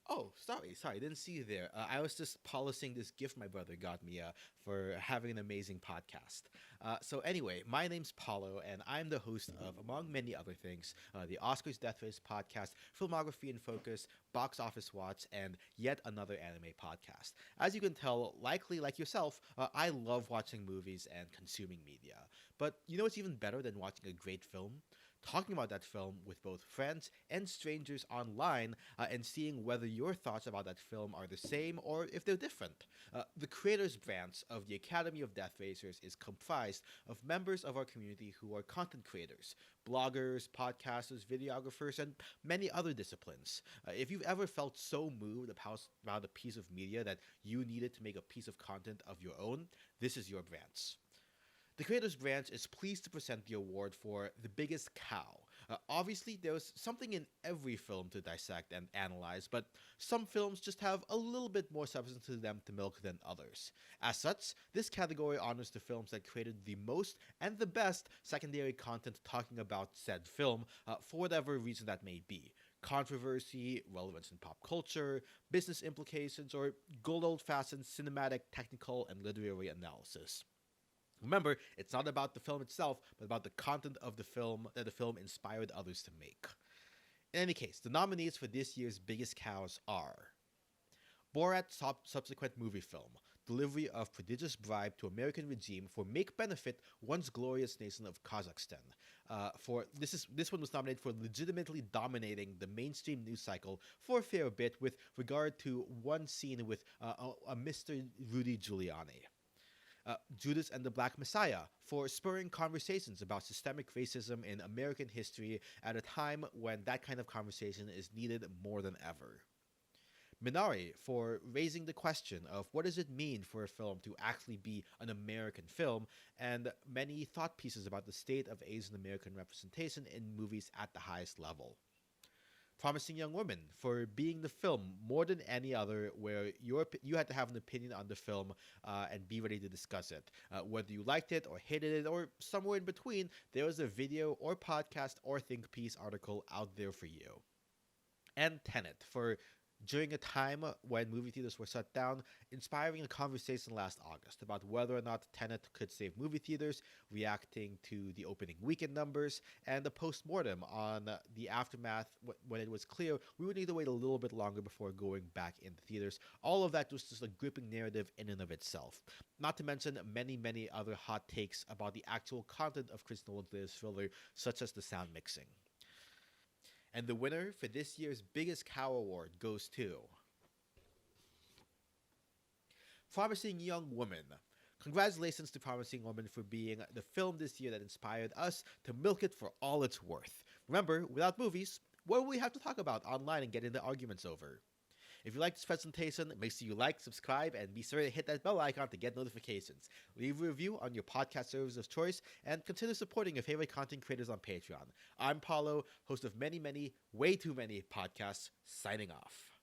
Oh, sorry, didn't see you there. I was just polishing this gift my brother got me for having an amazing podcast. So anyway, my name's Paulo, and I'm the host of, among many other things, the Oscars Death Race podcast, Filmography in Focus, Box Office Watch, and yet another anime podcast. As you can tell, likely like yourself, I love watching movies and consuming media. But you know what's even better than watching a great film? Talking about that film with both friends and strangers online and seeing whether your thoughts about that film are the same or if they're different. The creators branch of the Academy of Death Racers is comprised of members of our community who are content creators, bloggers, podcasters, videographers, and many other disciplines. If you've ever felt so moved about a piece of media that you needed to make a piece of content of your own, this is your branch. The Creators Branch is pleased to present the award for the biggest cow. Obviously, there's something in every film to dissect and analyze, but some films just have a little bit more substance to them to milk than others. As such, this category honors the films that created the most and the best secondary content talking about said film, for whatever reason that may be. Controversy, relevance in pop culture, business implications, or good old fashioned cinematic, technical, and literary analysis. Remember, it's not about the film itself, but about the content of the film that the film inspired others to make. In any case, the nominees for this year's biggest cows are Borat's subsequent movie film, delivery of prodigious bribe to American regime for make benefit once glorious nation of Kazakhstan. This one was nominated for legitimately dominating the mainstream news cycle for a fair bit with regard to one scene with a Mr. Rudy Giuliani. Judas and the Black Messiah for spurring conversations about systemic racism in American history at a time when that kind of conversation is needed more than ever. Minari for raising the question of what does it mean for a film to actually be an American film, and many thought pieces about the state of Asian American representation in movies at the highest level. Promising Young Woman for being the film more than any other where you had to have an opinion on the film and be ready to discuss it. Whether you liked it or hated it or somewhere in between, there was a video or podcast or think piece article out there for you. And Tenet for during a time when movie theaters were shut down, inspiring a conversation last August about whether or not Tenet could save movie theaters, reacting to the opening weekend numbers, and the post-mortem on the aftermath when it was clear we would need to wait a little bit longer before going back into theaters. All of that was just a gripping narrative in and of itself. Not to mention many, many other hot takes about the actual content of Chris Nolan's latest thriller, such as the sound mixing. And the winner for this year's Biggest Cow Award goes to Promising Young Woman. Congratulations to Promising Woman for being the film this year that inspired us to milk it for all it's worth. Remember, without movies, what will we have to talk about online and get into arguments over? If you like this presentation, make sure you like, subscribe, and be sure to hit that bell icon to get notifications. Leave a review on your podcast service of choice, and consider supporting your favorite content creators on Patreon. I'm Paulo, host of many, way too many podcasts, signing off.